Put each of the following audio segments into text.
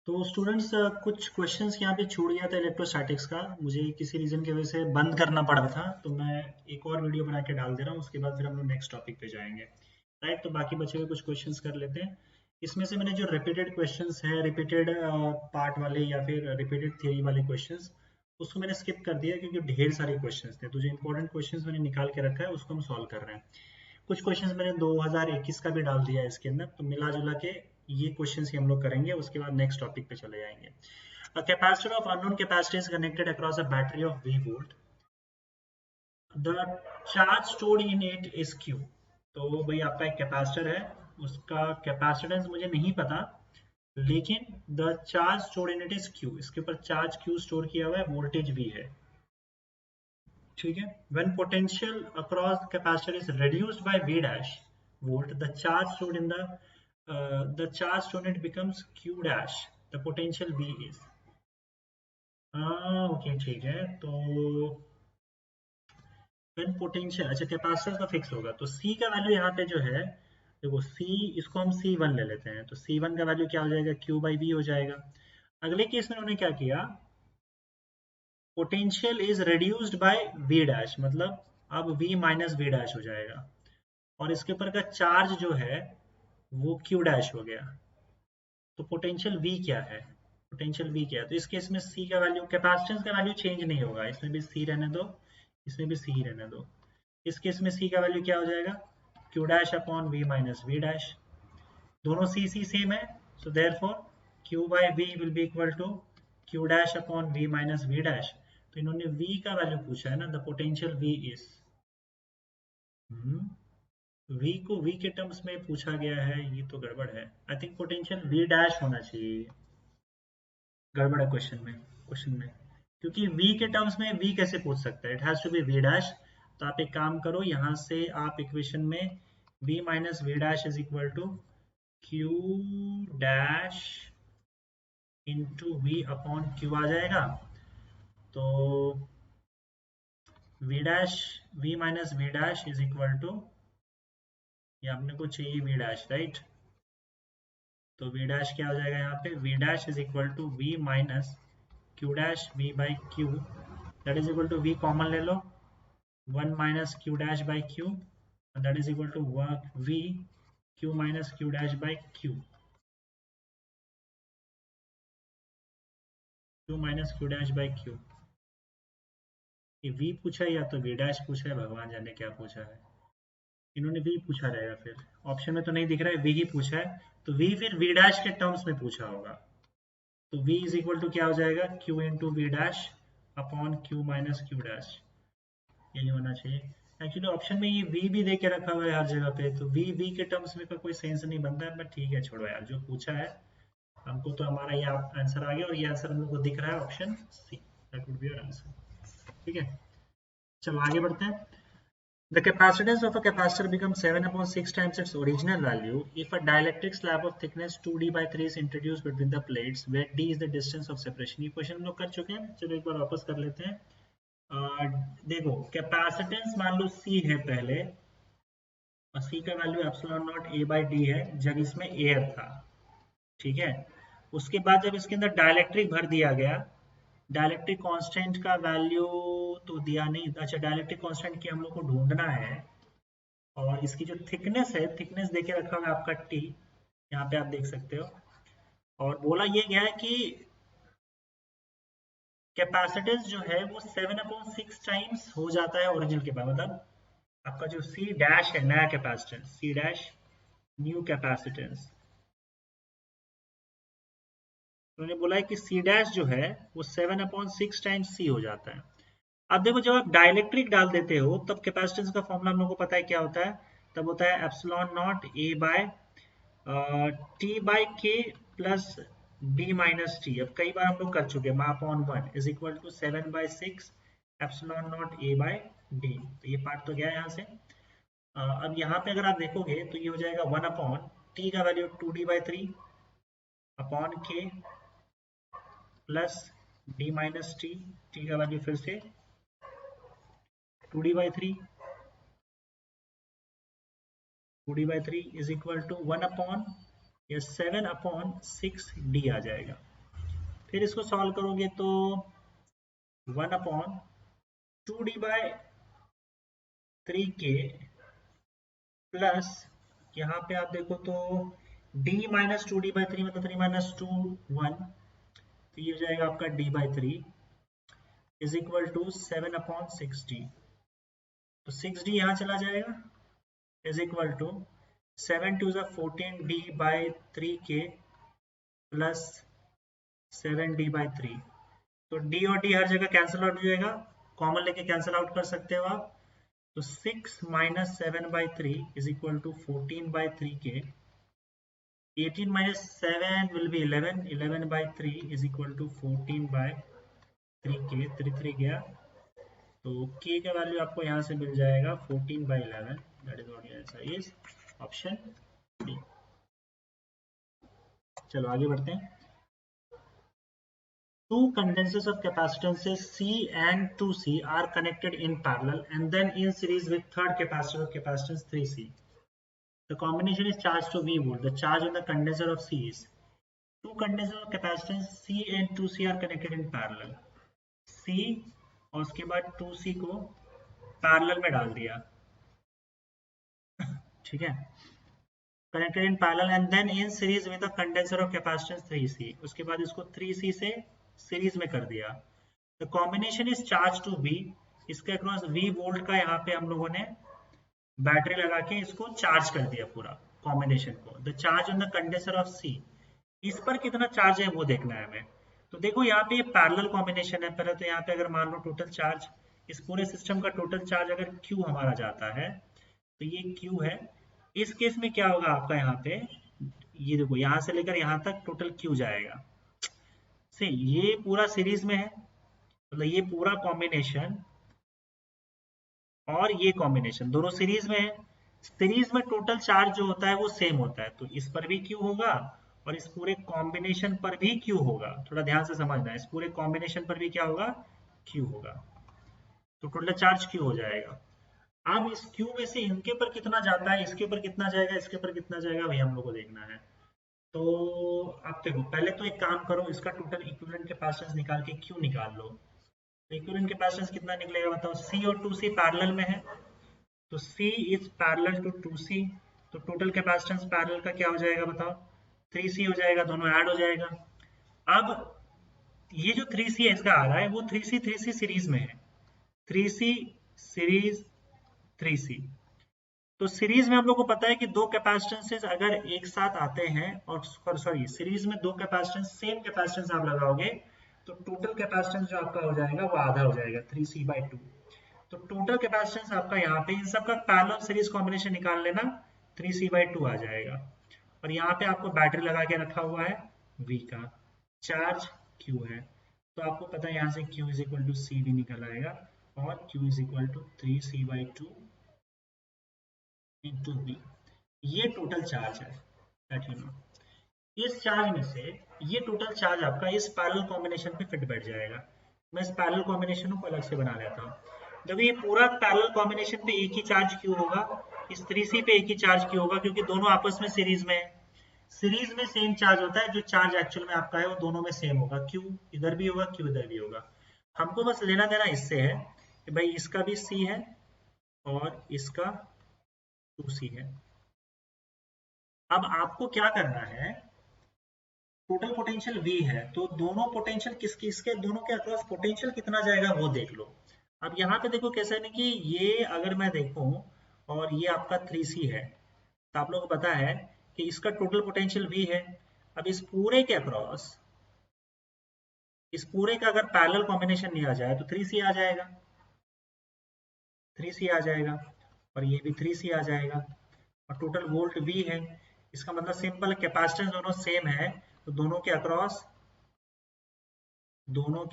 तो स्टूडेंट्स कुछ क्वेश्चंस यहाँ पे छूट गया था इलेक्ट्रोस्टैटिक्स का। मुझे किसी रीजन की वजह से बंद करना पड़ा था, तो मैं एक और वीडियो बना के डाल दे रहा हूँ। उसके बाद फिर हम लोग नेक्स्ट टॉपिक पे जाएंगे। राइट, तो बाकी बचे हुए कुछ क्वेश्चंस कर लेते हैं। इसमें से मैंने जो रिपीटेड क्वेश्चंस है, रिपीटेड पार्ट वाले या फिर रिपीटेड थ्योरी वाले क्वेश्चंस, उसको मैंने स्किप कर दिया क्योंकि ढेर सारे क्वेश्चंस थे। तो जो इंपॉर्टेंट क्वेश्चंस मैंने निकाल के रखा है उसको हम सॉल्व कर रहे हैं। कुछ क्वेश्चंस मैंने 2021 का भी डाल दिया है इसके अंदर, तो मिला जुला के ये क्वेश्चंस ही हम लोग करेंगे। उसके बाद नेक्स्ट टॉपिक पे चले जाएंगे। A capacitor of unknown capacity is connected across a battery of V volt. The charge stored in it is Q. तो भाई आपका एक कैपेसिटर है, उसका कैपेसिटेंस मुझे नहीं पता, लेकिन the charge stored in it is Q। इसके ऊपर चार्ज Q स्टोर किया हुआ है, वोल्टेज V है। ठीक है। When potential across capacitor is reduced by V dash volt, the charge stored in it becomes Q dash. The potential V is okay ठीक है। तो व्हेन पोटेंशियल, अच्छा कैपेसिटर का फिक्स होगा तो C का वैल्यू यहाँ पे जो है, देखो C, इसको हम C1 ले लेते हैं। तो C1 का वैल्यू क्या हो जाएगा, Q बाई V हो जाएगा। अगले केस में उन्होंने क्या किया, potential is reduced by V dash, मतलब अब V माइनस V डैश हो जाएगा, और इसके ऊपर का चार्ज जो है वो Q डैश हो गया। तो पोटेंशियल V क्या है, पोटेंशियल V क्या है, तो इस केस में C का वैल्यू, कैपेसिटेंस का वैल्यू चेंज नहीं होगा, इसमें भी C रहने दो, इसमें भी C रहने दो। इस केस में C का वैल्यू क्या हो जाएगा, Q dash upon V minus V dash. दोनों C सेम है, so therefore Q by V will be equal to Q dash upon V minus V dash. तो इन्होंने V का वैल्यू पूछा है ना, the potential V is, V को V के टर्म्स में पूछा गया है, ये तो गड़बड़ है। I think potential V dash होना चाहिए, गड़बड़ है क्वेश्चन में, क्योंकि V के टर्म्स में V कैसे पूछ सकता है, it has to be V dash. तो आप एक काम करो, यहाँ से आप इक्वेशन में V minus V dash is equal to Q dash into V upon Q आ जाएगा। तो V dash, V minus V dash is equal to, ये अपने को चाहिए V डैश, राइट। तो V डैश क्या हो जाएगा यहाँ पे, V dash is equal to V minus Q dash V by Q, that is equal to V common ले लो, 1 minus Q dash by Q, and that is equal to V Q minus Q dash by Q, Q minus Q dash by Q। ये V पूछा है या तो V dash पूछा है, भगवान जाने क्या पूछा है। इन्होंने V पूछा रहेगा, फिर ऑप्शन में तो नहीं दिख रहा है, V ही पूछा है, तो V फिर V dash के टर्म्स में पूछा होगा। तो V इज इक्वल टू क्या हो जाएगा, Q into V dash upon Q minus Q dash, यही होना चाहिए। एक्चुअली ऑप्शन में ये V भी दे के रखा हुआ है हर जगह पे, तो V के टर्म्स में का कोई सेंस नहीं बनता है, बट ठीक है छोड़ो यार, जो पूछा है हमको, तो हमारा ये आंसर आ गया, और ये आंसर हम लोग को दिख रहा है option C, that would be our answer. ठीक है, चलो आगे बढ़ते हैं। The capacitance of a capacitor becomes 7/6 times its original value if a dielectric slab of thickness 2d by 3 is introduced between the plates where d is the distance of separation। ये question हम लोग कर चुके हैं, चलो एक बार वापस कर लेते हैं। देखो कैपेसिटेंस मान लो C है पहले, और C का value epsilon naught A by D है जब इसमें एयर था। ठीक है, उसके बाद जब इसके अंदर डाइलेक्ट्रिक भर दिया गया, डाइलेक्ट्रिक कांस्टेंट का वैल्यू तो दिया नहीं, अच्छा डाइलेक्ट्रिक कांस्टेंट की हम लोग को ढूंढना है, और इसकी जो थिकनेस है, थिकनेस देके रखा हुआ है आपका T, यहाँ पे आप देख सकते हो, और बोला ये गया है कि कैपेसिटेंस जो है वो 7/6 टाइम्स हो जाता है ओरिजिनल के बाद, मतलब आपका जो C डैश है नया capacitance, C dash new capacitance, उन्होंने बोला है कि C डैश जो है वो 7/6 टाइम्स C हो जाता है। अब देखो जब आप डाइलेक्ट्रिक डाल देते हो तब कैपेसिटेंस का फॉर्मूला हम लोग को पता है क्या होता है, तब होता है epsilon naught A by T by K plus D minus T। अब कई बार हम लोग कर चुके हैं, upon 1 is equal to 7/6 epsilon naught A by D। तो ये पार्ट तो गया यहाँ से। अब यहाँ पे अगर आप देखोगे तो ये हो जाएगा 1 अपॉन T का value 2D by 3 upon K plus D minus T, T का वैल्यू फिर से 2D by 3, 2D by 3 is equal to 1 upon, ये 7/6 D आ जाएगा। फिर इसको सॉल्व करोगे तो 1/2d/3k प्लस यहाँ पे आप देखो तो d माइनस 2d/3 मतलब 3 माइनस 2 1, तो ये हो जाएगा आपका d/3 is equal to 7/6d। तो 6d यहाँ चला जाएगा is equal to 7 2 14d/3k plus 7d/3। तो d और d हर जगह कैंसिल आउट हो जाएगा, कॉमन लेके कैंसिल आउट कर सकते हो आप। तो 6 minus 7/3 is equal to 14/3k। 18 minus 7 will be 11, 11/3 is equal to 14/3k, 3 गया तो k का वैल्यू आपको यहाँ से मिल जाएगा 14/11, that is what your answer is option D. चलो आगे बढ़ते हैं। Two condensers of capacitances C and 2C are connected in parallel and then in series with third capacitor of capacitance 3C. The combination is charged to V volt. The charge on the condenser of C is, two condensers of capacitance C and 2C are connected in parallel. C और उसके बाद 2C को parallel में डाल दिया, ठीक है, connected in parallel and then in series with the condenser of capacitance 3C। उसके बाद इसको 3C से सीरीज में कर दिया। The combination is charge to V, इसके अक्रॉस V वोल्ट का यहाँ पे हम लोगों ने बैटरी लगा के इसको चार्ज कर दिया पूरा कॉम्बिनेशन को। The charge on the condenser of C, इस पर कितना चार्ज है वो देखना है हमें। तो देखो यहाँ पे ये पैरेलल कॉम्बिनेशन है, पहले तो यहाँ पे अगर मान लो टोटल चार्ज, इस पूरे सिस्टम का टोटल चार्ज अगर Q हमारा जाता है तो ये Q है। इस केस में क्या होगा आपका यहाँ पे, ये देखो यहाँ से लेकर यहाँ तक टोटल Q जाएगा। से ये पूरा सीरीज में है, मतलब ये पूरा कॉम्बिनेशन और ये कॉम्बिनेशन दोनों सीरीज में है। सीरीज में टोटल चार्ज जो होता है वो सेम होता है, तो इस पर भी Q होगा और इस पूरे कॉम्बिनेशन पर भी Q होगा। थोड़ा ध्यान से समझना है, इस पूरे कॉम्बिनेशन पर भी क्या होगा, Q होगा। तो टोटल चार्ज Q हो जाएगा। अब इस Q में से इनके ऊपर कितना जाता है, इसके ऊपर कितना जाएगा, इसके ऊपर कितना जाएगा, वही हम लोग को देखना है। तो आप देखो पहले तो एक काम करो, इसका टोटल इक्विवेलेंट कैपेसिटेंस निकाल के Q निकाल लो। इक्विवेलेंट कैपेसिटेंस कितना निकलेगा बताओ। C और 2C पैरेलल में है, तो C is parallel to 2C, तो टोटल कैपेसिटेंस पैरेलल का क्या हो जाएगा बताओ, 3C हो जाएगा, दोनों ऐड हो जाएगा। अब ये जो 3C इसका आ रहा है वो 3C सीरीज में है, 3C सीरीज 3C। तो सीरीज में हम लोग को पता है कि दो कैपेसिटेंसेस अगर एक साथ आते हैं और सॉरी सीरीज में दो कैपेसिटेंस सेम कैपेसिटेंस आप लगाओगे तो टोटल कैपेसिटेंस जो आपका हो जाएगा वो आधा हो जाएगा 3C/2। तो टोटल कैपेसिटेंस आपका यहाँ पे इन सब का पैरेलल सीरीज कॉम्बिनेशन निकाल लेना, 3C/2 आ जाएगा। और यहाँ पे आपको बैटरी लगा के रखा हुआ है V का, चार्ज Q है, तो आपको पता है यहाँ से Q is equal to C भी निकल आएगा और Q is equal to 3C/2 into V। ये टोटल चार्ज है दैट यू नो। इस चार्ज में से ये टोटल चार्ज आपका इस पैरेलल कॉम्बिनेशन पे फिट बैठ जाएगा। मैं इस पैरेलल कॉम्बिनेशन को अलग से बना लेता हूँ। जब ये पूरा पैरेलल कॉम्बिनेशन पे एक ही चार्ज क्यों होगा, इस 3C पे एक ही चार्ज क्यों होगा, क्योंकि दोनों आपस में सीरीज में है। सीरीज में सेम चार्ज होता है, जो चार्ज एक्चुअल में आपका है वो दोनों में सेम होगा, Q इधर भी होगा Q इधर भी होगा। हमको बस लेना देना इससे है कि भाई इसका भी C है और इसका 2C है। अब आपको क्या करना है, टोटल पोटेंशियल V है, तो दोनों पोटेंशियल किसके दोनों के अक्रॉस पोटेंशियल कितना जाएगा वो देख लो। अब यहाँ पे देखो कैसा है कि ये अगर मैं देखूं और ये आपका 3C है, तो आप लोगों को पता है कि इसका टोटल पोटेंशियल V है। अब इस पूरे के अक्रॉस, इस पूरे का अगर पैरेलल कॉम्बिनेशन लिया जाए तो 3C आ जाएगा, 3C आ जाएगा और ये भी 3C आ जाएगा और टोटल वोल्ट V है। इसका मतलब सिंपल कैपेसिटेंस दोनों सेम है, तो दोनों के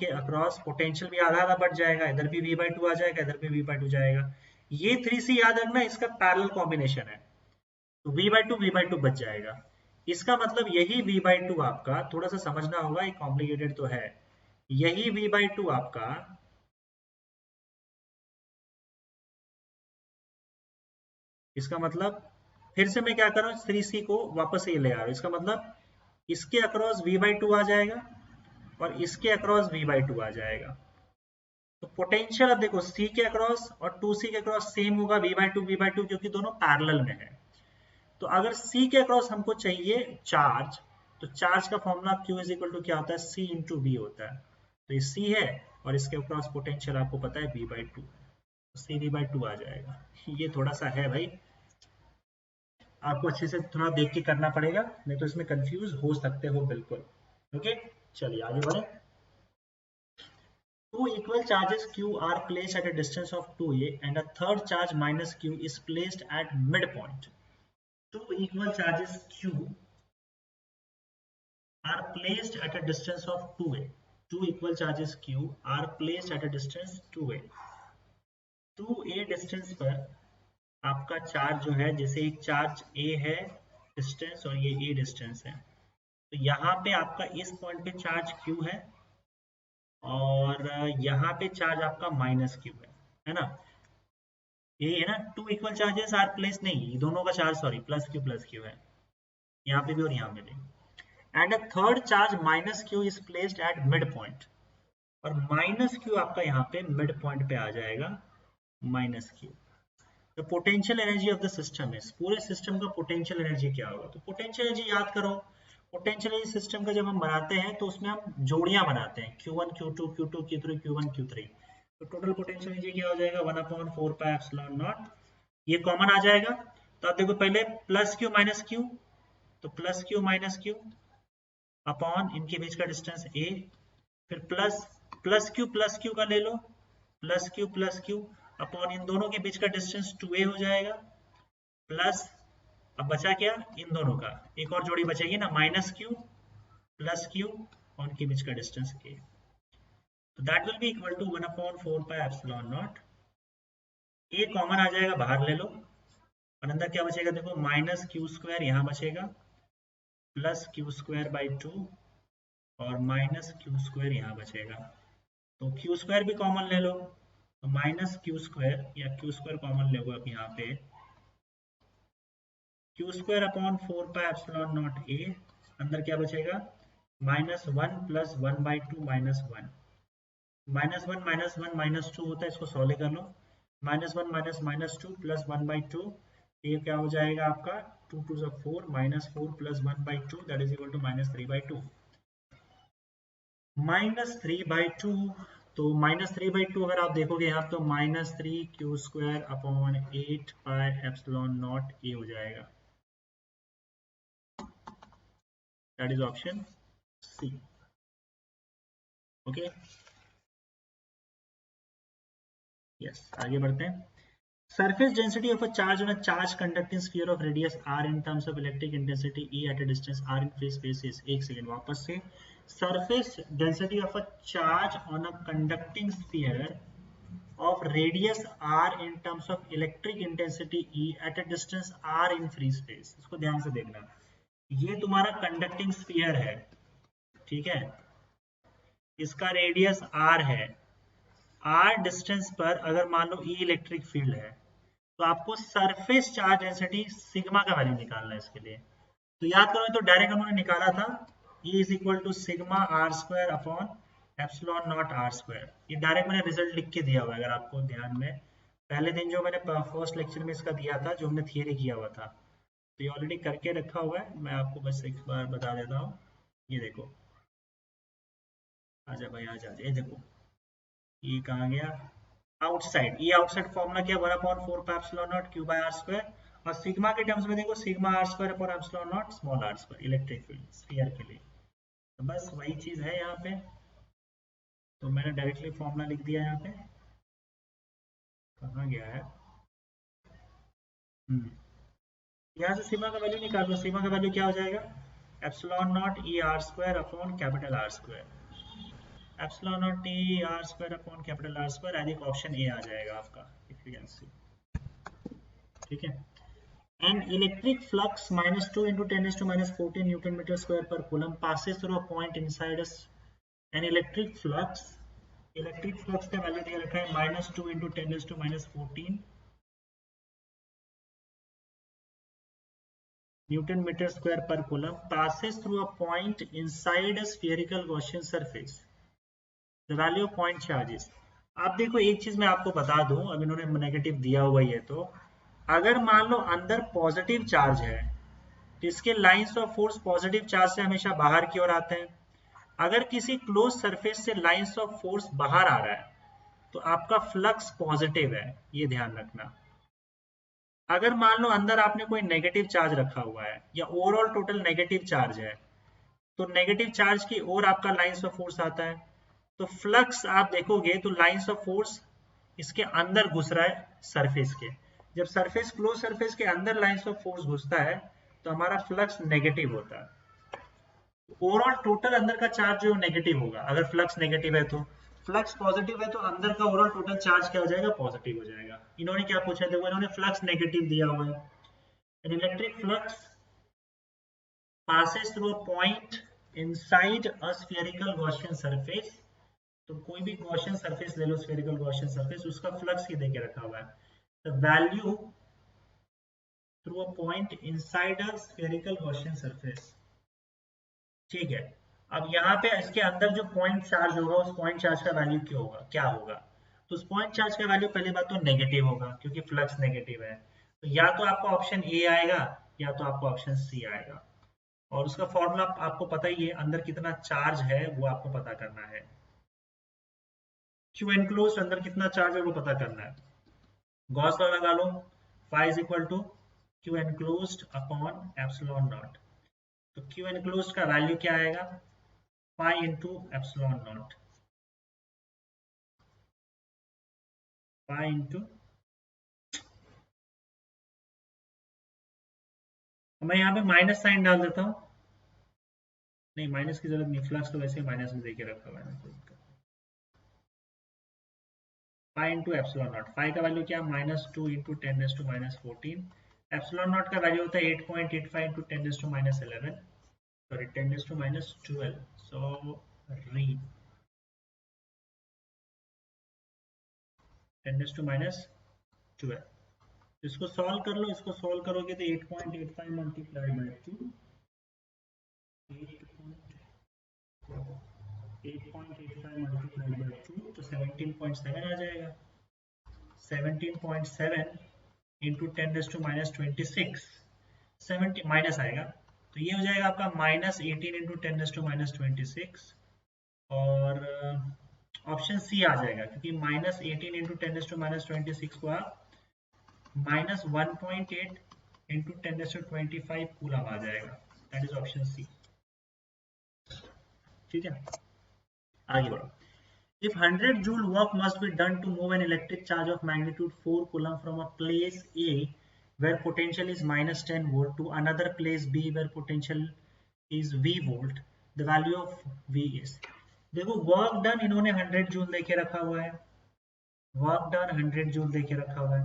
अक्रॉस पोटेंशियल भी आधा आधा बढ़ जाएगा, इधर भी V/2 आ जाएगा, इधर भी V/2 जाएगा। ये 3C याद रखना, इसका पैरेलल कॉम्बिनेशन है, तो V/2 बच जाएगा। इसका मतलब यही V/2 आपका, थोड़ा सा समझना होगा, ये कॉम्प्लिकेटेड तो है, यही V/2 आपका इसका मतलब फिर से मैं क्या कर रहा हूँ, 3C को वापस ये ले आ रहा हूँ। इसका मतलब इसके अक्रॉस V/2 आ जाएगा और इसके अक्रॉस v/2 आ जाएगा। तो पोटेंशियल अब देखो C के अक्रॉस और 2C के अक्रॉस सेम होगा v/2 क्योंकि दोनों पैरेलल में है। तो अगर C के अक्रॉस हमको चाहिए चार्ज, तो चार्ज का formula Q is equal to क्या होता है, C इंटू V होता है। तो ये C है और इसके अक्रॉस पोटेंशियल आपको पता है v/2, तो C v/2 आ जाएगा। ये थोड़ा सा है भाई, आपको अच्छे से थोड़ा देख के करना पड़ेगा, नहीं तो इसमें कंफ्यूज हो सकते हो बिल्कुल। ओके, चलिए आगे बढ़े। Two equal charges Q are placed at a distance of 2a and a third charge minus Q is placed at midpoint. Two equal charges Q are placed at a distance of 2a. Two equal charges Q are placed at a distance 2a. 2a distance पर आपका charge जो है, जैसे एक charge A है distance और ये A distance है, तो यहाँ पे आपका इस पॉइंट पे चार्ज Q है और यहाँ पे चार्ज आपका माइनस Q है ना। ये है ना, two equal charges are place, नहीं दोनों का चार्ज सॉरी प्लस क्यू है, यहाँ पे भी और यहाँ पे भी। And a third charge minus Q is placed at mid point, और माइनस क्यू आपका यहाँ पे मिड पॉइंट पे आ जाएगा, minus Q. The potential energy of the system is, पूरे सिस्टम का पोटेंशियल एनर्जी क्या होगा, तो पोटेंशियल एनर्जी याद करो, पोटेंशियल एनर्जी सिस्टम का जब हम बनाते हैं तो उसमें हम जोड़ियां बनाते हैं, Q1 Q2 Q2 Q3 Q1 Q3, तो टोटल पोटेंशियल एनर्जी क्या हो जाएगा 1/4 पाई एप्सिलॉन नॉट, ये कॉमन आ जाएगा। तो आप देखो पहले प्लस क्यू माइनस क्यू, तो plus Q minus Q upon इनके बीच का डिस्टेंस a, फिर प्लस क्यू का ले लो, प्लस क्यू अपॉन इन दोनों के बीच का डिस्टेंस 2a हो जाएगा, प्लस अब बचा क्या इन दोनों का, एक और जोड़ी बचेगी ना, माइनस क्यू प्लस क्यू और उनके बीच का डिस्टेंस a, तो that will be equal to 1/4 pi epsilon naught. a common आ जाएगा, बाहर ले लो, और अंदर क्या बचेगा देखो, माइनस क्यू स्क्वायर यहाँ बचेगा, प्लस क्यू स्क्वायर बाई 2 और माइनस क्यू स्क्वायर यहाँ बचेगा। तो क्यू स्क्वायर भी कॉमन ले लो, तो माइनस क्यू स्क्वायर या क्यू स्क्वायर कॉमन ले लो आप यहाँ पे, क्यू स्क्वायर अपॉन 4 पाई एप्सिलॉन नॉट ए, अंदर क्या बचेगा -1 प्लस 1/2 -1, -1 -1 -2 होता है, इसको सॉल्व कर लो, -1 -2 प्लस 1/2, ये क्या हो जाएगा आपका 2 2 4 -4 plus 1/2 that is equal to -3/2, -3/2। तो -3/2 अगर आप देखोगे यहाँ तो -3 Q square upon 8 pi epsilon naught A हो जाएगा, that is option C. Okay yes, आगे बढ़ते हैं। Surface density of a charge on a charge conducting sphere of radius r in terms of electric intensity E at a distance r in free space is, एक second वापस से, surface density of a charge on a conducting sphere of radius r in terms of electric intensity E at a distance r in free space, इसको ध्यान से देखना, ये तुम्हारा conducting sphere है, ठीक है, इसका रेडियस r है, r डिस्टेंस पर अगर मान लो E इलेक्ट्रिक फील्ड है, तो आपको सरफेस चार्ज डेंसिटी सिग्मा का वैल्यू निकालना है इसके लिए। तो याद करो, तो डायरेक्ट उन्होंने निकाला था E is equal to sigma R square upon epsilon naught R square, ये डायरेक्ट मैंने रिजल्ट लिख के दिया हुआ है, अगर आपको ध्यान में पहले दिन जो मैंने फर्स्ट लेक्चर में इसका दिया था, जो हमने थियरी किया हुआ था, तो ये ऑलरेडी करके रखा हुआ है, मैं आपको बस एक बार बता देता हूँ। ये देखो, आजा भाई आजा, ये देखो ये कहाँ गया, आउटसाइड, ये आउटसाइड फॉर्मूला क्या, 1/4 pi epsilon naught Q by R square, और सिग्मा के टर्म्स में देखो sigma R square upon epsilon naught small r square electric field sphere के लिए, तो बस वही चीज है यहाँ पे, तो मैंने डायरेक्टली फॉर्मूला लिख दिया यहाँ पे, कहाँ गया है, यहाँ से सिग्मा का वैल्यू निकालो, सिग्मा का वैल्यू क्या हो जाएगा, epsilon naught E R square upon capital R square, epsilon naught E R square upon capital R square, I think option A आ जाएगा आपका, इफ यू कैन सी, ठीक है। An electric flux -2 into 10 to -14 Newton meter square per coulomb passes through a point inside us. An electric flux का value दिया रखा है -2 into 10 to -14 newton metre square पर coulomb passes through a point inside a spherical Gaussian surface. The value of point charges. आप देखो एक चीज मैं आपको बता दूं, अब इन्होंने नेगेटिव दिया हुआ ही है, तो अगर मान लो अंदर पॉजिटिव चार्ज है तो इसके lines of force positive charge से हमेशा बाहर की ओर आते हैं। अगर किसी क्लोज सरफेस से लाइंस ऑफ फोर्स बाहर आ रहा है तो आपका फ्लक्स पॉजिटिव है, ये ध्यान रखना। अगर मान लो अंदर आपने कोई नेगेटिव चार्ज रखा हुआ है या ओवरऑल टोटल नेगेटिव चार्ज है, तो नेगेटिव चार्ज की ओर आपका लाइंस ऑफ फोर्स आता है, तो फ्लक्स आप देखोगे तो लाइंस ऑफ फोर्स इसके अंदर घुस रहा है सरफेस के। जब सरफेस क्लोज सरफेस के अंदर लाइंस ऑफ फोर्स घुसता है तो हमारा फ्लक्स नेगेटिव होता है। ओवरऑल टोटल अंदर का चार्ज जो नेगेटिव होगा, अगर फ्लक्स नेगेटिव है तो फ्लक्स पॉजिटिव है तो अंदर का ओवरऑल टोटल चार्ज क्या हो जाएगा, पॉजिटिव हो जाएगा। इन्होंने क्या पूछा, देखो इन्होंने फ्लक्स नेगेटिव दिया हुआ है। An electric flux passes through a point inside a spherical Gaussian surface, तो कोई भी Gaussian surface ले लो, spherical Gaussian surface, उसका फ्लक्स ये देके रखा हुआ है, the value through a point inside a spherical Gaussian surface। ठीक है, अब यहाँ पे इसके अंदर जो पॉइंट चार्ज होगा उस पॉइंट चार्ज का वैल्यू क्या होगा, तो उस पॉइंट चार्ज का वैल्यू पहली बात तो नेगेटिव होगा क्योंकि फ्लक्स नेगेटिव है, तो या तो आपका ऑप्शन ए आएगा या तो आपका ऑप्शन सी आएगा। और उसका फॉर्मूला आपको पता ही है, अंदर कितना चार्ज है वो आपको पता करना है, क्यू एनक्लोज्ड अंदर कितना चार्ज है वो पता करना है। गॉस लॉ लगा लो, phi is equal to Q enclosed upon epsilon naught, तो क्यू एनक्लोज्ड का वैल्यू क्या आएगा, phi into epsilon naught, phi into, मैं यहाँ पे माइनस साइन डाल देता हूँ, नहीं माइनस की जरूरत नहीं, फ्लक्स तो वैसे ही माइनस में देके रखा हुआ है। phi into epsilon naught, phi का वैल्यू क्या, -2 इंटू 10⁻⁻14, एप्सिलॉन नॉट का वैल्यू होता है 8.85 इंटू 10⁻11, सॉरी 10⁻12, सॉरी 10⁻12। इसको सॉल्व कर लो, इसको सॉल्व करोगे तो 8.85 मल्टीप्लाइड बाय 2, 8.85 मल्टीप्लाइड बाय 2 तो 17.7 आ जाएगा। 17.7 इंटू 10⁻26, 70 माइनस आएगा तो ये हो जाएगा आपका -18 इंटू 10⁻26, और ऑप्शन सी आ जाएगा क्योंकि -18 इंटू 10⁻26 को आप -1.8 इंटू 10⁻25 कूलम आ जाएगा, दैट इज ऑप्शन सी। ठीक है, आगे बढ़ो। If 100 joule work must be done to move an electric charge of magnitude 4 coulomb from a place A where potential is -10 volt to another place B where potential is V volt, the value of V is। देखो work done इन्होंने 100 joule देके रखा हुआ है, work done 100 joule देके रखा हुआ है,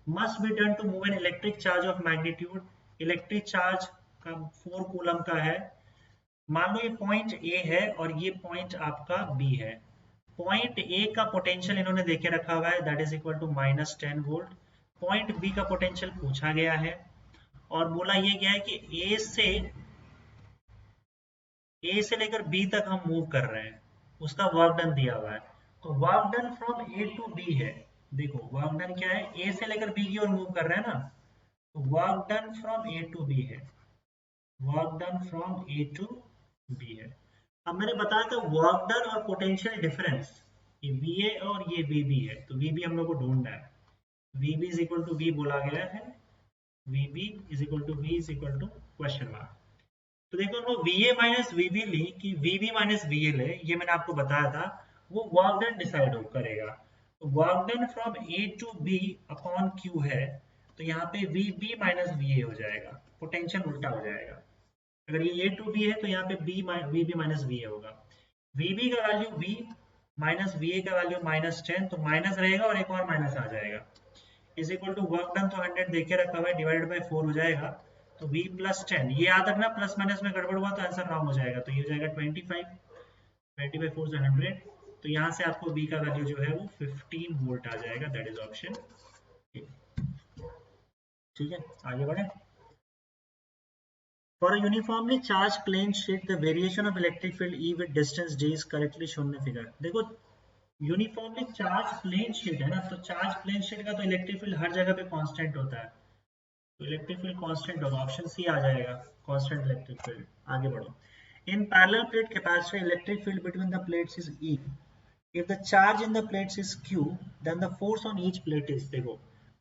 must be done to move an electric charge of magnitude, electric charge का 4 कूलम का है। मान लो ये पॉइंट ए है और ये पॉइंट आपका बी है, पॉइंट ए का पोटेंशियल इन्होंने देके रखा हुआ है, that is equal to -10 volt. Point B का पोटेंशियल पूछा गया है और बोला ये गया है कि ए से लेकर बी तक हम मूव कर रहे हैं, उसका वर्क डन दिया हुआ है, तो work done from A to B है। देखो वर्क डन क्या है, ए से लेकर बी की ओर मूव कर रहे हैं ना, तो work done from A to B है, work done from A to B है। अब मैंने बताया था वर्क डन और पोटेंशियल डिफरेंस, ये VA और ये VB है, तो VB हम लोग को ढूंढना है, VB is equal to V बोला गया है, VB is equal to V is equal to question mark. तो देखो हम लोग VA माइनस VB ली कि VB माइनस VA ले, ये मैंने आपको बताया था, वो वर्क डन डिसाइड करेगा। तो work done from A to B upon Q है, तो यहाँ पे VB माइनस VA हो जाएगा, पोटेंशियल उल्टा हो जाएगा। अगर ये A टू B है तो यहाँ पे VB माइनस VA होगा, VB का वैल्यू V माइनस VA का वैल्यू -10, तो माइनस रहेगा और एक और माइनस आ जाएगा, is equal to work done तो 100 देके रखा हुआ है, डिवाइडेड बाय 4 हो जाएगा, तो V प्लस 10, ये याद रखना प्लस माइनस में गड़बड़ हुआ तो आंसर रॉन्ग हो जाएगा, तो ये हो जाएगा 25, 20/4 से 100, तो यहाँ से आपको V का वैल्यू जो है वो 15 वोल्ट आ जाएगा, दैट इज ऑप्शन। ठीक है, आगे बढ़े। For a uniformly charged plane sheet, the variation of electric field E with distance d is correctly shown in figure. देखो यूनिफॉर्मली चार्ज प्लेन शीट है ना, तो चार्ज प्लेन शीट का तो इलेक्ट्रिक फील्ड हर जगह पे कांस्टेंट होता है, तो इलेक्ट्रिक फील्ड कांस्टेंट होगा, ऑप्शन सी आ जाएगा, कांस्टेंट इलेक्ट्रिक फील्ड। आगे बढ़ो। In parallel plate capacitor electric field between the plates is E. If the charge in the plates is Q, then the force on each plate is, देखो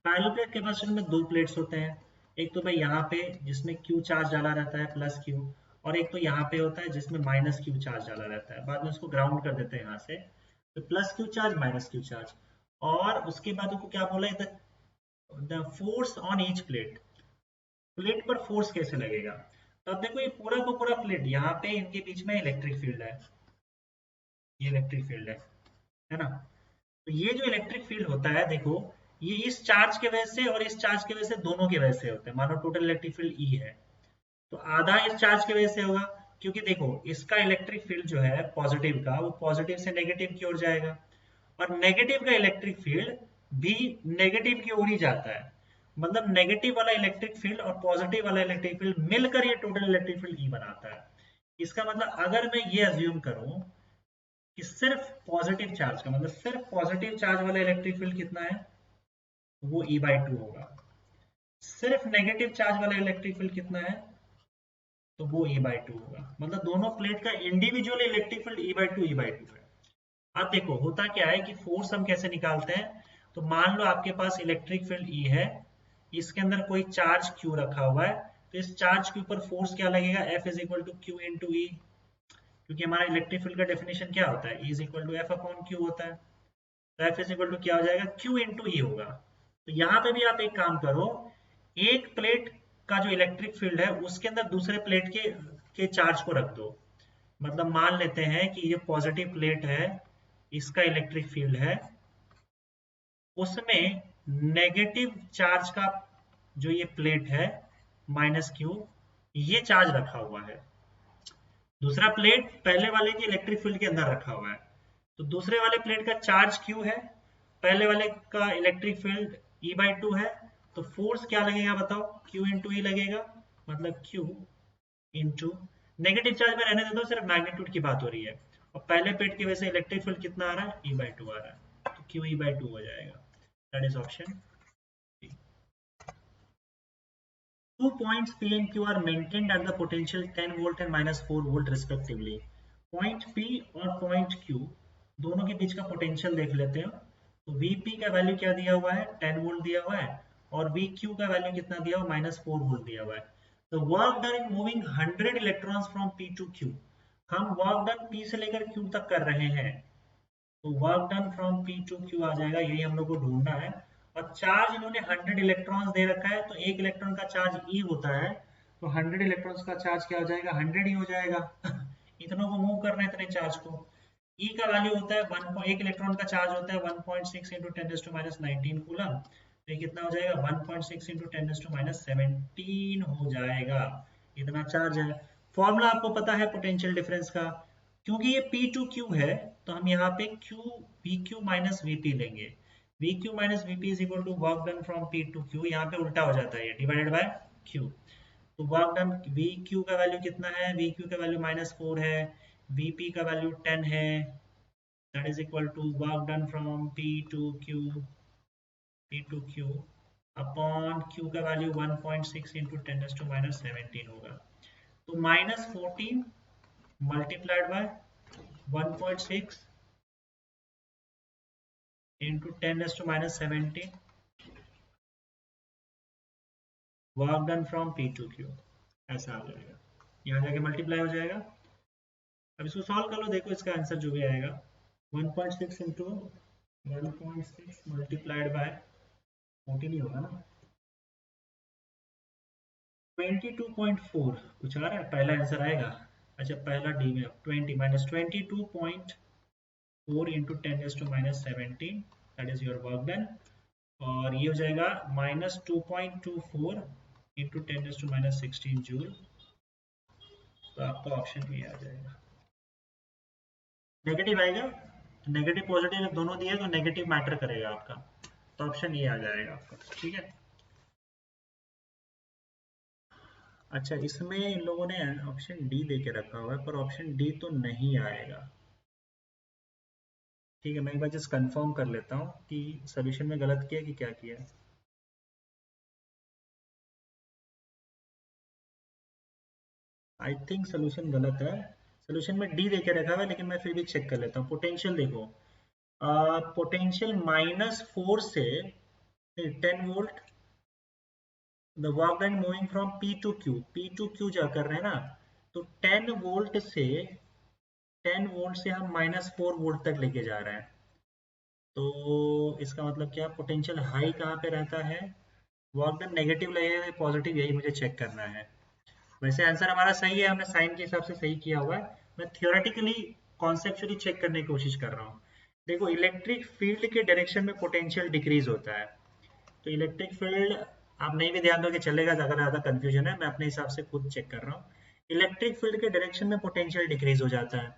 parallel plate capacitor में दो plates होते हैं, एक तो भाई यहाँ पे जिसमें Q चार्ज डाला रहता है प्लस Q, और एक तो यहाँ पे होता है जिसमें माइनस Q चार्ज डाला रहता है, बाद में उसको ग्राउंड कर देते हैं यहाँ से, तो plus Q charge minus Q charge, और उसके बाद उनको क्या बोला है, the force on each plate, plate पर फोर्स कैसे लगेगा। तो अब देखो ये पूरा का पूरा प्लेट, यहाँ पे इनके बीच में इलेक्ट्रिक फील्ड है, ये इलेक्ट्रिक फील्ड है ना, तो ये जो इलेक्ट्रिक फील्ड होता है देखो, ये इस चार्ज के वजह से और इस चार्ज के वजह से दोनों की वजह से होता है, मानो टोटल इलेक्ट्रिक फील्ड ई है, तो आधा इस चार्ज की वजह से होगा, क्योंकि देखो इसका इलेक्ट्रिक फील्ड जो है पॉजिटिव का, वो पॉजिटिव से नेगेटिव की ओर जाएगा, और नेगेटिव का इलेक्ट्रिक फील्ड भी नेगेटिव की ओर ही जाता है, मतलब नेगेटिव वाला इलेक्ट्रिक फील्ड और पॉजिटिव वाला इलेक्ट्रिक फील्ड मिलकर ये टोटल इलेक्ट्रिक फील्ड ई बनाता है। इसका मतलब अगर मैं ये अज्यूम करूं कि सिर्फ पॉजिटिव चार्ज का, मतलब सिर्फ पॉजिटिव चार्ज वाला इलेक्ट्रिक फील्ड कितना है, वो E/2 होगा, सिर्फ नेगेटिव चार्ज वाला इलेक्ट्रिक फील्ड कितना है, तो वो E/2 होगा, मतलब दोनों प्लेट का इंडिविजुअल इलेक्ट्रिक फील्ड E/2 है। अब देखो होता क्या है कि फोर्स हम कैसे निकालते हैं, तो मान लो आपके पास इलेक्ट्रिक फील्ड E है, इसके अंदर कोई चार्ज Q रखा हुआ है, तो इस चार्ज के ऊपर फोर्स क्या लगेगा, F is equal to Q into E, क्योंकि हमारा इलेक्ट्रिक फील्ड का डेफिनेशन क्या होता है, E is equal to F upon Q होता है, तो F इज इक्वल टू क्या हो जाएगा, Q इंटू E होगा। तो यहाँ पे भी आप एक काम करो, एक प्लेट का जो इलेक्ट्रिक फील्ड है उसके अंदर दूसरे प्लेट के चार्ज को रख दो, मतलब मान लेते हैं कि ये पॉजिटिव प्लेट है, इसका इलेक्ट्रिक फील्ड है, उसमें नेगेटिव चार्ज का जो ये प्लेट है माइनस Q, ये चार्ज रखा हुआ है, दूसरा प्लेट पहले वाले के इलेक्ट्रिक फील्ड के अंदर रखा हुआ है, तो दूसरे वाले प्लेट का चार्ज Q है, पहले वाले का इलेक्ट्रिक फील्ड E/2 है, तो फोर्स क्या लगेगा बताओ, Q इंटू E लगेगा, मतलब Q इंटू नेगेटिव चार्ज में रहने देता हूँ, सिर्फ मैग्नीट्यूड की बात हो रही है, और पहले प्लेट की वजह से इलेक्ट्रिक फील्ड कितना आ रहा है, E/2 आ रहा है, तो Q E/2 हो जाएगा, that is option. 2 points P and Q are maintained at the potential 10 volt and minus 4 volt respectively. Point P और point Q दोनों के बीच का पोटेंशियल देख लेते हैं, तो Vp का वैल्यू क्या दिया हुआ है, 10 वोल्ट दिया हुआ है, और Vq का वैल्यू कितना दिया हुआ है, -4 वोल्ट दिया हुआ है। तो work done in moving 100 electrons from P to Q, हम वर्क डन P से लेकर Q तक कर रहे हैं, तो work done from P to Q आ जाएगा, यही हम लोग को ढूंढना है, और चार्ज इन्होंने 100 इलेक्ट्रॉन्स दे रखा है, तो एक इलेक्ट्रॉन का चार्ज E होता है, तो 100 इलेक्ट्रॉन्स का चार्ज क्या हो जाएगा, 100 ही हो जाएगा इतनों को मूव करना है, इतने चार्ज को। E का वैल्यू होता है 1, एक इलेक्ट्रॉन का चार्ज होता है 1.6 इंटू 10⁻19 कूलम, तो ये कितना हो जाएगा 1.6 इंटू 10⁻17 हो जाएगा, इतना चार्ज है। फॉर्मूला आपको पता है पोटेंशियल डिफरेंस का, क्योंकि ये P टू Q है, तो हम यहाँ पे VQ माइनस Vp लेंगे, VQ minus Vp is equal to work done from P to Q, यहाँ पे उल्टा हो जाता है ये, डिवाइडेड बाय Q, तो वर्क डन VQ का वैल्यू कितना है, VQ का वैल्यू -4 है, Vp का वैल्यू 10 है, that is equal to work done from P to Q upon Q का वैल्यू 1.6 इंटू 10⁻17 होगा, तो -14 multiplied by 1.6 into 10⁻17 work done from P to Q, ऐसा आ जाएगा, यहाँ जाके मल्टीप्लाई हो जाएगा। अब इसको सॉल्व कर लो, देखो इसका आंसर जो भी आएगा 1.6 इंटू 1.6 मल्टीप्लाइड बाय 14 ही होगा ना, 22.4 कुछ आ रहा है, पहला आंसर आएगा, अच्छा पहला डी में 20 minus 22.4 into 10⁻17 that is your work done, और ये हो जाएगा -2.24 इंटू 10⁻16 जूल, तो आपका ऑप्शन भी आ जाएगा। नेगेटिव आएगा, नेगेटिव पॉजिटिव दोनों दिए तो नेगेटिव मैटर करेगा आपका, तो ऑप्शन ये आ जाएगा आपका, ठीक है। अच्छा, इसमें इन लोगों ने ऑप्शन डी दे के रखा हुआ है, पर ऑप्शन डी तो नहीं आएगा। ठीक है, मैं एक बार जस्ट कंफर्म कर लेता हूँ कि सोल्यूशन में गलत किया कि क्या किया है। आई थिंक सोल्यूशन गलत है। सोल्यूशन में डी देके रखा हुआ है, लेकिन मैं फिर भी चेक कर लेता हूँ। पोटेंशियल देखो, पोटेंशियल -4 से 10 volt, the work done moving from P to Q, P to Q जा कर रहे हैं ना, तो 10 वोल्ट से हम -4 वोल्ट तक लेके जा रहे हैं। तो इसका मतलब क्या, पोटेंशियल हाई कहाँ पे रहता है, वर्क डन नेगेटिव लगेगा या पॉजिटिव, यही मुझे चेक करना है। वैसे आंसर हमारा सही है, हमने साइन के हिसाब से सही किया हुआ है। मैं थियोरेटिकली कॉन्सेप्चुअली चेक करने की कोशिश कर रहा हूँ। देखो, इलेक्ट्रिक फील्ड के डायरेक्शन में पोटेंशियल डिक्रीज होता है। तो इलेक्ट्रिक फील्ड, आप नहीं भी ध्यान दोगे चलेगा, अगर ज़्यादा कंफ्यूजन है, मैं अपने हिसाब से खुद चेक कर रहा हूँ। इलेक्ट्रिक फील्ड के डायरेक्शन में पोटेंशियल डिक्रीज हो जाता है,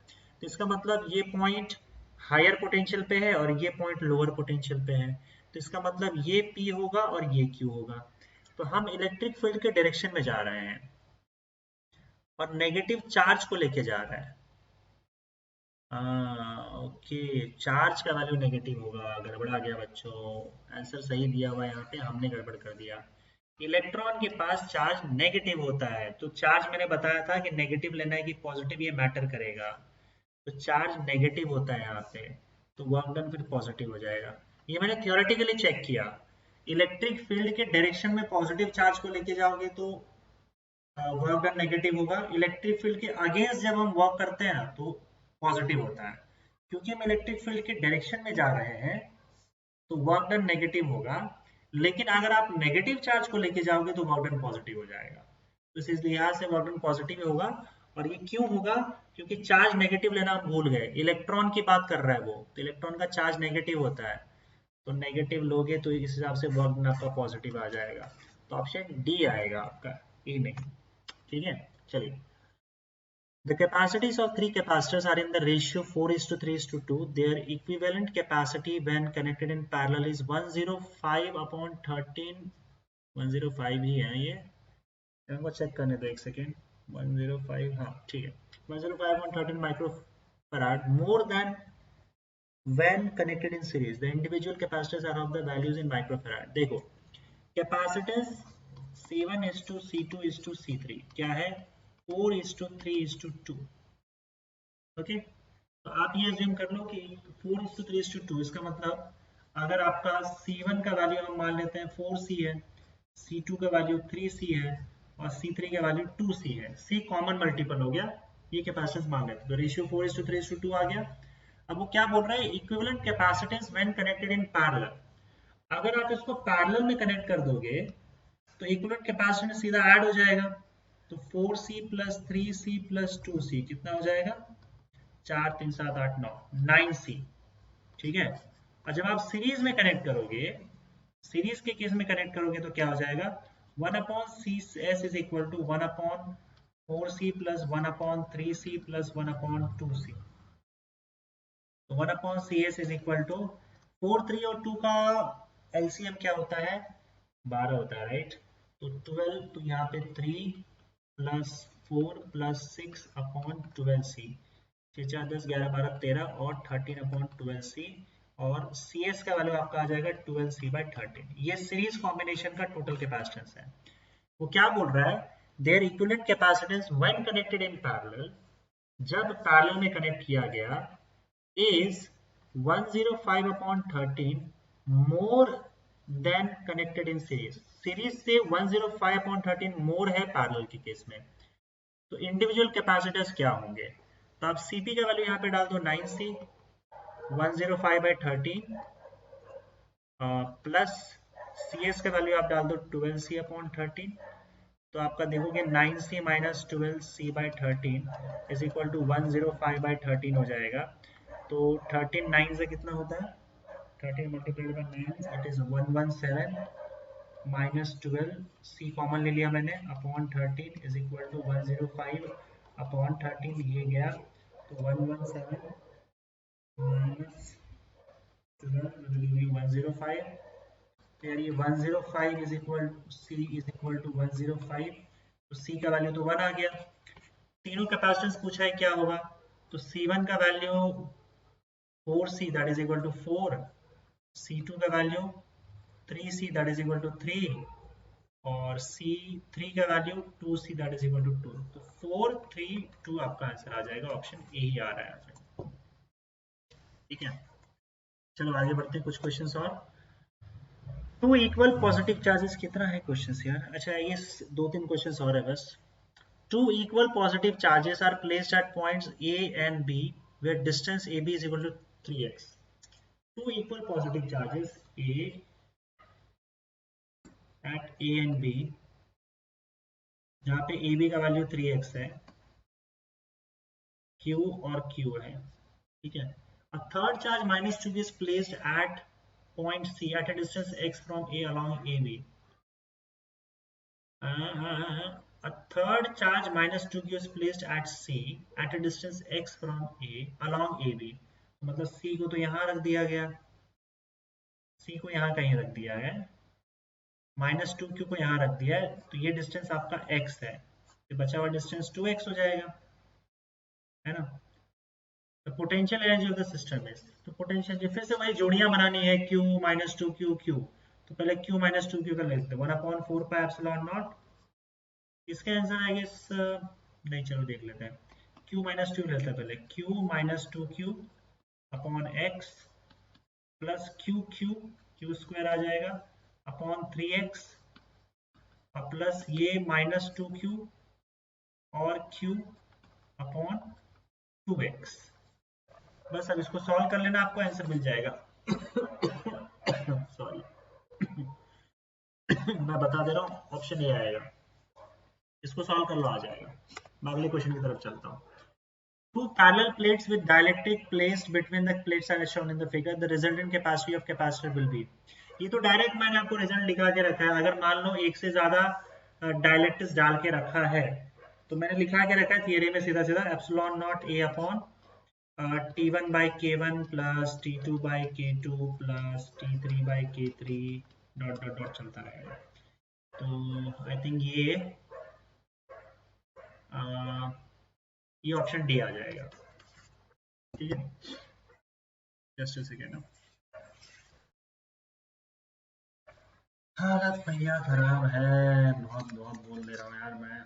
तो इसका मतलब ये पॉइंट हायर पोटेंशियल पे है और ये पॉइंट लोअर पोटेंशियल पे है। तो इसका मतलब ये P होगा और ये Q होगा। तो हम इलेक्ट्रिक फील्ड के डायरेक्शन में जा रहे हैं और नेगेटिव चार्ज को लेके जा रहा है। ओके, चार्ज का वैल्यू नेगेटिव होगा, गड़बड़ा गया बच्चों। आंसर सही दिया हुआ है, यहाँ पे हमने गड़बड़ कर दिया। इलेक्ट्रॉन के पास चार्ज नेगेटिव होता है, तो चार्ज मैंने बताया था कि नेगेटिव लेना है कि पॉजिटिव, ये मैटर करेगा। तो चार्ज नेगेटिव होता है यहाँ पे, तो वर्क डन फिर पॉजिटिव हो जाएगा। ये मैंने थियोरेटिकली चेक किया। इलेक्ट्रिक फील्ड के डायरेक्शन में पॉजिटिव चार्ज को लेके जाओगे तो वर्क डन नेगेटिव होगा। इलेक्ट्रिक फील्ड के अगेंस्ट जब हम वर्क करते हैं ना, तो पॉजिटिव होता है। क्योंकि हम इलेक्ट्रिक फील्ड के डायरेक्शन में जा रहे हैं, तो वर्क डन नेगेटिव होगा। लेकिन अगर आप नेगेटिव चार्ज को लेके जाओगे तो वर्क डन पॉजिटिव हो जाएगा। तो इस लिहाज से वर्क डन पॉजिटिव होगा। और ये क्यों होगा, क्योंकि चार्ज नेगेटिव लेना हम भूल गए। इलेक्ट्रॉन की बात कर रहा है वो, तो इलेक्ट्रॉन का चार्ज नेगेटिव होता है, तो नेगेटिव लोगे तो इस हिसाब से वर्क डन आपका पॉजिटिव आ जाएगा। तो ऑप्शन डी आएगा आपका, ए नहीं। ठीक है, चलिए। The capacities of three capacitors are in the ratio 4:3:2. Their equivalent capacity when connected in parallel is 105 upon 13. 105 ही है ये, इनको चेक करने दो एक सेकेंड। 105, हाँ ठीक है, 105 upon 13 microfarad more than when connected in series. The individual capacitors are of the values in microfarad. देखो, capacitance C1 is to C2 is to C3 क्या है, 4:3:2। ओके, तो आप ये अज्यूम कर लो कि 4:3:2, इसका मतलब अगर आपका C1 का वैल्यू हम मान लेते हैं 4C है, C2 का वैल्यू 3C है और C3 का वैल्यू 2C है। C कॉमन मल्टीपल हो गया, ये कैपेसिटेंस मान लेते हैं, तो रेशियो 4:3:2 आ गया। अब वो क्या बोल रहा है, equivalent capacitance when connected in parallel. अगर आप इसको पैरेलल में कनेक्ट कर दोगे तो इक्विवेलेंट कैपेसिटेंस सीधा ऐड हो जाएगा। तो 4C plus 3C plus 2C कितना हो जाएगा, 4 3 7 8 9, 9C। ठीक है, और जब आप सीरीज में कनेक्ट करोगे, सीरीज के केस में कनेक्ट करोगे तो क्या हो जाएगा, 1/CS is equal to 1/4C plus 1/3C plus 1/2C। तो 1/CS इज इक्वल टू 4 3 और 2 का एलसीएम क्या होता है, 12 होता है, राइट। तो 12, तो यहाँ पे 3 प्लस 4 प्लस 6/12C, 6 4 10 11 12 13 और 13/12C। और सी एस का वैल्यू आपका आ जाएगा 12C/13। ये सीरीज कॉम्बिनेशन का टोटल कैपेसिटेंस है। वो क्या बोल रहा है, their equivalent capacitance when connected in parallel, जब पैरेलल में कनेक्ट किया गया, is 105/13 more than connected in series। Series से 105/13 मोर है पैरेलल के केस में। तो इंडिविजुअल कैपेसिटर्स क्या होंगे, तो आप Cp का वैल्यू यहाँ पे डाल दो 9C 105/13 प्लस Cs का वैल्यू आप डाल दो 12C/13। तो आपका देखोगे 9C minus 12C/13 is equal to 105/13 हो जाएगा। तो 13 9 से कितना होता है, 13 multiplied by 9 it is 117 minus 12, C common ले लिया मैंने, अपॉन 13 इज इक्वल टू 105/13, ये गया। तो 117 माइनस 12 105, तो यार ये 105 is equal C is equal to 105। तो C का वैल्यू तो 1 आ गया। तीनों कैपेसिटेंस पूछा है क्या होगा, तो C1 का value 4C that is equal to 4, C2 का value 3C that is equal to 3 और C3 का value 2C that is equal to 2। तो 4 3 2 आपका आंसर आ जाएगा, ऑप्शन ए ही आ रहा है आंसर। ठीक है, चलो आगे बढ़ते हैं कुछ क्वेश्चंस और। टू इक्वल पॉजिटिव चार्जेस, कितना है क्वेश्चंस यार, अच्छा ये 2-3 क्वेश्चंस और है बस। Two equal positive charges are placed at points A and B where distance AB is equal to 3x. Two equal positive charges A at A and B, जहाँ पे AB का वैल्यू 3x है, Q और Q है, ठीक है। A third charge -2 is placed at point C at a distance x from A along AB. A third charge -2q is placed at C at a distance x from A along AB. मतलब C को तो यहाँ रख दिया गया, C को यहाँ कहीं रख दिया है, -2q को यहाँ रख दिया है, तो ये डिस्टेंस आपका x है, तो बचा हुआ डिस्टेंस 2x हो जाएगा, है ना। तो potential energy of the system है, तो पोटेंशियल फिर से वही जोड़ियां बनानी है, q -2q q, तो पहले q -2q का लिखते हैं 1/4 पाई एप्सिलॉन नॉट। इसका आंसर आई गेस नहीं, चलो देख लेते हैं, q -2 लेते हैं पहले, q -2q upon x plus q square आ जाएगा अपॉन 3x प्लस ये -2q और q अपॉन 2x। बस अब इसको सॉल्व कर लेना, आपको आंसर मिल जाएगा। सॉरी मैं बता दे रहा हूँ, ऑप्शन ए आएगा, इसको सॉल्व कर लो आ जाएगा। मैं अगले क्वेश्चन की तरफ चलता हूँ। Two parallel plates with dielectric placed between the plates are shown in the figure. The resultant capacity of capacitor will be. ये तो डायरेक्ट मैंने आपको रिजल्ट लिखा के रखा है, अगर मान लो एक से ज्यादा डायलेक्ट्रिक्स डाल के रखा है, तो मैंने लिखा के रखा है थियरी में सीधा सीधा epsilon naught A upon T1 by K1 plus T2 by K2 plus T3 by K3 dot dot dot चलता रहेगा। तो आई थिंक ये ऑप्शन डी आ जाएगा, ठीक है। जस्ट अ सेकेंड, हालत भैया खराब है, बहुत बहुत बोल दे रहा हूँ यार मैं।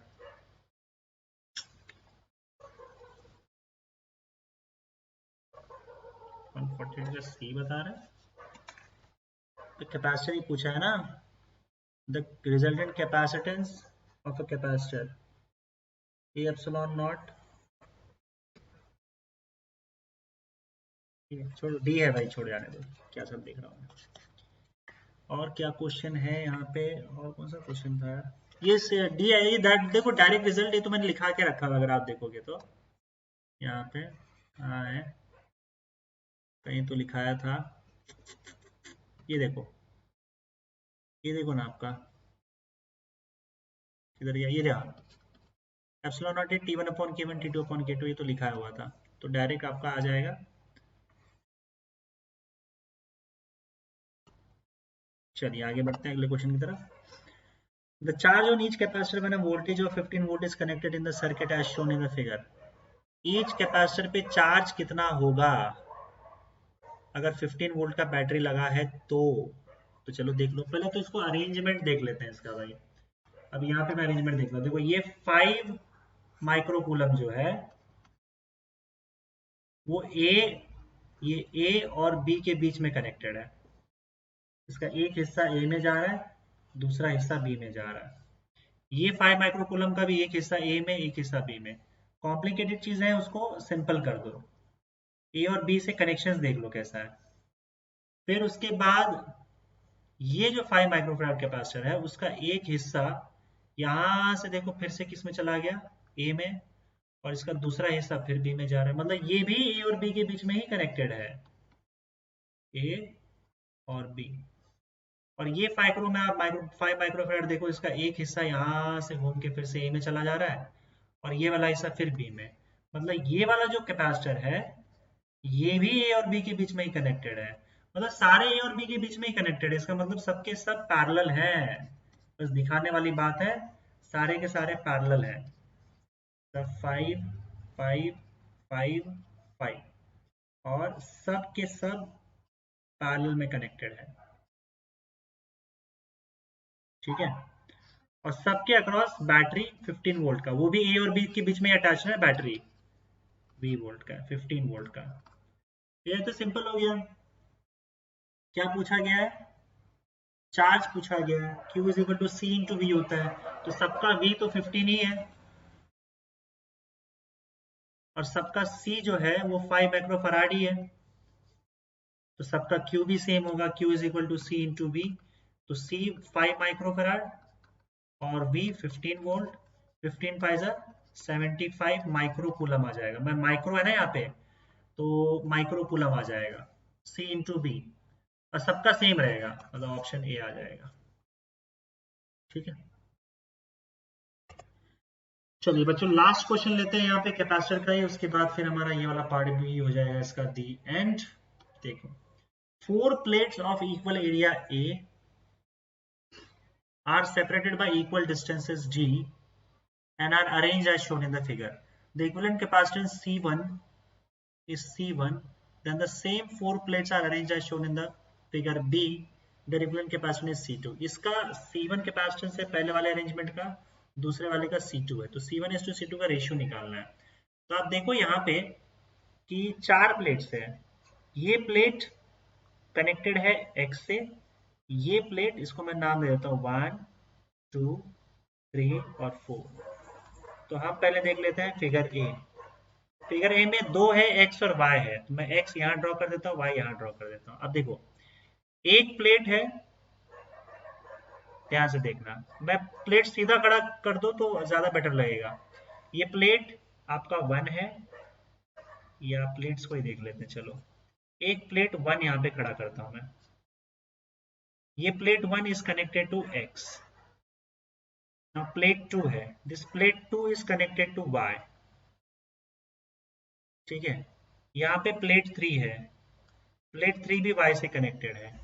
सी बता रहे हैं, तो कैपेसिटर ही पूछा है ना, the resultant capacitance of a capacitor A epsilon not, छोड़ो डी है भाई, छोड़ जाने दो, क्या सब देख रहा हूँ। और क्या क्वेश्चन है यहाँ पे, और कौन सा क्वेश्चन था, ये डी है, ये देखो डायरेक्ट रिजल्ट, ये तो मैंने लिखा के रखा है, अगर आप देखोगे तो यहाँ पे है, कहीं तो लिखाया था, ये देखो ना आपका किधर गया, ये रहा epsilon not T1 upon K1 T2 upon K2, ये तो लिखा हुआ था, तो डायरेक्ट आपका आ जाएगा। चलिए आगे बढ़ते हैं अगले क्वेश्चन की तरफ। The charge on each capacitor when a voltage of 15 volt is connected in the circuit as shown in the figure. Each capacitor पे चार्ज कितना होगा अगर 15 वोल्ट का बैटरी लगा है तो चलो देख लो, पहले तो इसको अरेंजमेंट देख लेते हैं इसका भाई। अब यहाँ पे मैं अरेंजमेंट देख रहा हूँ, देखो ये 5 माइक्रोकूलम जो है वो ये ए और बी के बीच में कनेक्टेड है, इसका एक हिस्सा ए में जा रहा है, दूसरा हिस्सा बी में जा रहा है। ये 5 माइक्रोकूलम का भी एक हिस्सा ए में, एक हिस्सा बी में। कॉम्प्लिकेटेड चीज है, उसको सिंपल कर दो, ए और बी से कनेक्शंस देख लो कैसा है। फिर उसके बाद ये जो 5 माइक्रोफैराड कैपेसिटर है उसका एक हिस्सा यहां से देखो फिर से किस में चला गया, ए में, और इसका दूसरा हिस्सा फिर बी में जा रहा है, मतलब ये भी ए और बी के बीच में ही कनेक्टेड है, ए और बी। और ये 5 माइक्रोफैराड देखो, इसका एक हिस्सा यहाँ से घूम के फिर से ए में चला जा रहा है, और ये वाला हिस्सा फिर बी में, मतलब ये वाला जो कैपेसिटर है ये भी ए और बी के बीच में ही कनेक्टेड है, मतलब सारे ए और बी के बीच में ही कनेक्टेड है, इसका मतलब सबके सब पैरेलल हैं, बस दिखाने वाली बात है, सारे के सारे पैरेलल हैं, तो 5 5 5 5 और सब के सब पैरेलल में कनेक्टेड है, ठीक है। और सबके अक्रॉस बैटरी 15 वोल्ट का, वो भी ए और बी के बीच में अटैच है बैटरी, 20 वोल्ट का, 15 वोल्ट का। ये तो सिंपल हो गया। क्या पूछा गया है? चार्ज पूछा गया है। Q is equal to C into V होता है, तो सबका V तो 15 ही है और सबका C जो है वो 5 माइक्रोफराड ही है, तो सबका Q भी सेम होगा, Q is equal to C into V. तो C 5 माइक्रोफराड और V 15 वोल्ट, 15 5 75 माइक्रो कूलम आ जाएगा। मैं माइक्रो है ना यहाँ पे, तो माइक्रो कूलम आ जाएगा, C इंटू वी, और सबका सेम रहेगा, मतलब ऑप्शन ए आ जाएगा, ठीक है। चलिए बच्चों लास्ट क्वेश्चन लेते हैं यहाँ पे कैपेसिटर का ही, उसके बाद फिर हमारा ये वाला पार्ट भी हो जाएगा इसका दी एंड। देखो, 4 plates of equal area A are separated by equal distances G and are arranged as shown in the figure. The equivalent capacitance C1 is C1, then the same 4 plates are arranged as shown in the figure B. The equivalent capacitance is C2. इसका C1 capacitance है पहले वाले arrangement का, दूसरे वाले का C2 है, तो C1:C2 का रेशियो निकालना है। तो आप देखो यहाँ पे कि 4 प्लेट्स है, ये प्लेट कनेक्टेड है X से, ये प्लेट इसको मैं नाम दे देता हूँ 1 2 3 और 4। तो हम पहले देख लेते हैं फिगर ए। फिगर ए में 2 है, X और Y है, तो मैं X यहाँ ड्रॉ कर देता हूँ, Y यहाँ ड्रॉ कर देता हूँ। अब देखो एक प्लेट है, ध्यान से देखना, मैं प्लेट सीधा खड़ा कर दो तो ज्यादा बेटर लगेगा। ये प्लेट आपका 1 है, या प्लेट्स को ही देख लेते हैं, चलो एक प्लेट 1 यहाँ पे खड़ा करता हूं मैं। ये plate 1 is connected to X, now plate 2 है, this plate 2 is connected to Y, ठीक है। यहाँ पे प्लेट 3 है, प्लेट 3 भी Y से कनेक्टेड है,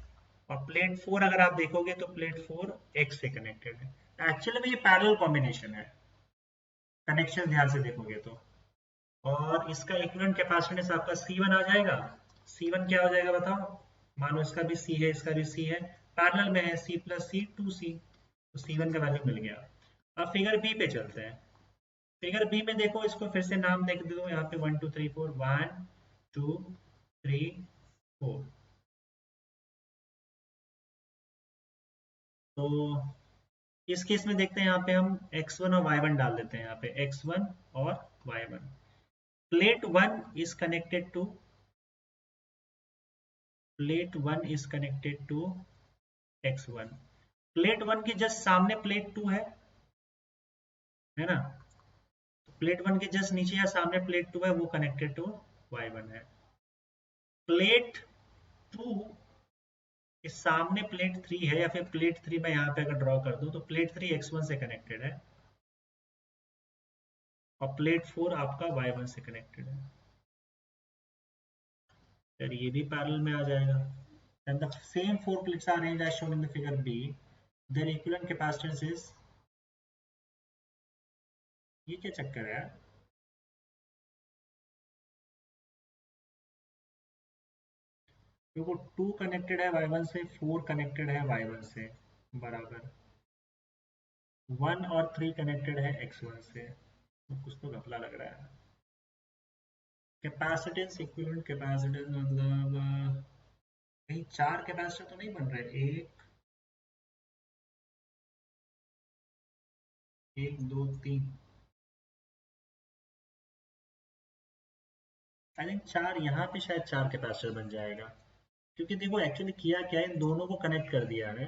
और प्लेट 4 अगर आप देखोगे तो प्लेट 4 X से कनेक्टेड है। एक्चुअली में ये पैरेलल कॉम्बिनेशन है, कनेक्शन ध्यान से देखोगे तो। और इसका इक्विवेलेंट कैपेसिटेंस आपका C1 आ जाएगा। C1 क्या हो जाएगा बताओ, मानो इसका भी C है, इसका भी C है, पैरेलल में है, C प्लस C 2C, तो C1 का वैल्यू मिल गया। अब फिगर बी पे चलते हैं। फिगर बी में देखो, इसको फिर से नाम देख दो यहाँ पे 1 2 3 4, 1 2 3 4। तो इस केस में देखते हैं, यहाँ पे हम x1 और y1 डाल देते हैं, यहाँ पे x1 और y1। Plate 1 is connected to x1, plate 1 के जस्ट सामने प्लेट 2 है ना, तो प्लेट 1 के जस्ट नीचे या सामने प्लेट 2 है, वो कनेक्टेड टू y1 है। प्लेट 2 के सामने प्लेट 3 है, या फिर प्लेट 3 मैं यहाँ पे अगर ड्रॉ कर दूं तो प्लेट 3 x1 से कनेक्टेड है, और प्लेट 4 आपका y1 से कनेक्टेड है, यार ये भी पैरेलल में आ जाएगा। And the same 4 plates are arranged as shown in the figure B. Their equivalent capacitance is, ये क्या चक्कर है यार, देखो 2 कनेक्टेड है y1 से, 4 कनेक्टेड है y1 से, बराबर 1 और 3 कनेक्टेड है x1 से, तो कुछ तो घपला लग रहा है। कैपेसिटेंस इक्विवेलेंट कैपेसिटेंस मतलब कहीं 4 कैपेसिटर तो नहीं बन रहे, 1 2 3, आई थिंक 4, यहाँ पे शायद 4 कैपेसिटर बन जाएगा, क्योंकि देखो एक्चुअली किया क्या है, इन दोनों को कनेक्ट कर दिया है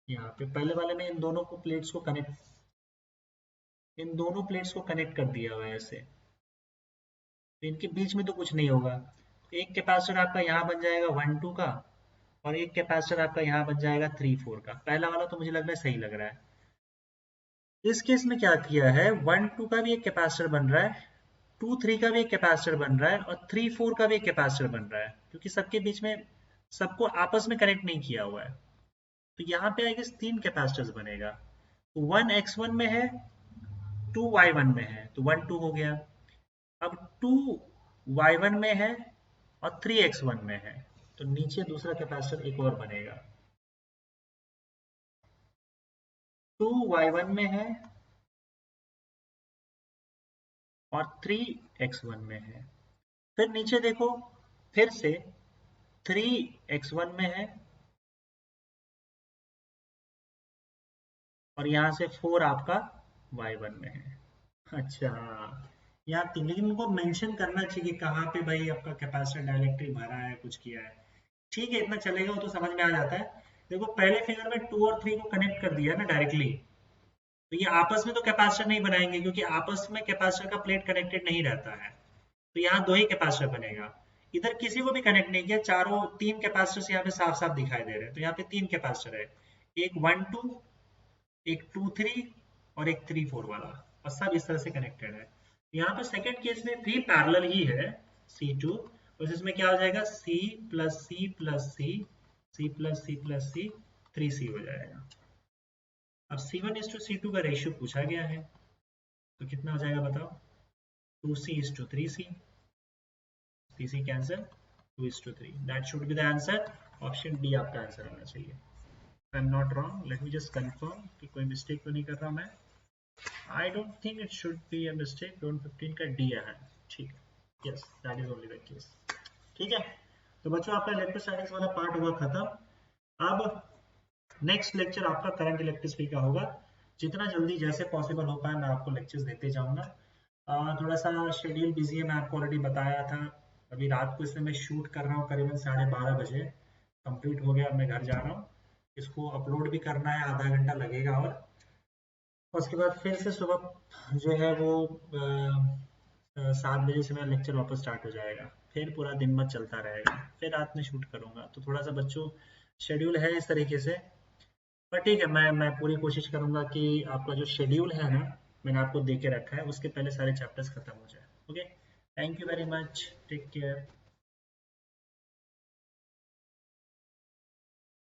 यहाँ पे, पहले वाले में इन दोनों को प्लेट्स को कनेक्ट, इन दोनों प्लेट्स को कनेक्ट कर दिया हुआ है ऐसे, तो इनके बीच में तो कुछ नहीं होगा। एक कैपेसिटर आपका यहाँ बन जाएगा 1 2 का, और एक कैपेसिटर आपका यहाँ बन जाएगा 3 4 का। पहला वाला तो मुझे लग रहा है सही लग रहा है। इस केस में क्या किया है, 1 2 का भी एक कैपेसिटर बन रहा है, 2 3 का भी एक कैपेसिटर बन रहा है, और 3 4 का भी एक कैपेसिटर बन रहा है, क्योंकि सबके बीच में सबको आपस में कनेक्ट नहीं किया हुआ है, तो यहाँ पे आई गेस 3 कैपेसिटर्स बनेगा। 1x1 में है, 2y1 में है, तो 1 2 हो गया। अब 2y1 में है और 3x1 में है, तो नीचे दूसरा कैपेसिटर एक और बनेगा। 2y1 में है और 3x1 में है। फिर नीचे देखो, फिर से 3x1 में है और यहाँ से 4 आपका y1 में है। अच्छा, यहाँ तीन, लेकिन उनको मेंशन करना चाहिए कि कहाँ पे भाई आपका कैपेसिटर डायरेक्टली भरा है, कुछ किया है। ठीक है, इतना चलेगा, वो तो समझ में आ जाता है। देखो पहले फिगर में 2 और 3 को कनेक्ट कर दिया ना डायरेक्टली, तो ये आपस में तो कैपेसिटर नहीं बनाएंगे, क्योंकि आपस में कैपेसिटर का प्लेट कनेक्टेड नहीं रहता है। तो यहाँ 2 ही कैपेसिटर बनेगा। इधर किसी को भी कनेक्ट नहीं किया, चारों 3 कैपेसिटर्स यहाँ पे साफ साफ दिखाई दे रहे हैं, तो यहाँ पे 3 कैपेसिटर है, एक 1 2, एक 2 3 और एक 3 4 वाला, और सब इस तरह से कनेक्टेड है। यहाँ पे सेकंड केस में भी पैरेलल ही है C2, और इसमें क्या हो जाएगा, C plus C plus C, C plus C plus C, 3C हो जाएगा। अब C1:C2 का रेशियो पूछा गया है, तो कितना हो जाएगा बताओ, 2C:3C, 3C cancel, 2:3, that should be the answer. Option D आपका आंसर होना चाहिए। I am not wrong, let me just confirm कि कोई मिस्टेक तो नहीं कर रहा मैं। I don't think it should be a mistake, 15 का डी है, ठीक है, yes that is only the case. ठीक है, तो बच्चों आपका इलेक्ट्रोस्टैटिक्स वाला पार्ट हुआ खत्म। अब नेक्स्ट लेक्चर आपका करंट इलेक्ट्रिसिटी का होगा। जितना जल्दी जैसे पॉसिबल हो पाए मैं आपको लेक्चर्स देते जाऊंगा। थोड़ा सा शेड्यूल बिजी है, मैं आपको ऑलरेडी बताया था। अभी रात को इसे मैं शूट कर रहा हूँ करीबन 12:30 बजे, कंप्लीट हो गया, मैं घर जा रहा हूँ। इसको अपलोड भी करना है, आधा घंटा लगेगा, और उसके बाद फिर से सुबह जो है वो 7 बजे से मेरा लेक्चर वापस स्टार्ट हो जाएगा, फिर पूरा दिन भर चलता रहेगा, फिर रात में शूट करूंगा। तो थोड़ा सा बच्चों शेड्यूल है इस तरीके से, पर ठीक है, मैं पूरी कोशिश करूंगा कि आपका जो शेड्यूल है ना, मैंने आपको दे के रखा है, उसके पहले सारे चैप्टर्स खत्म हो जाए। Okay, thank you very much, take care.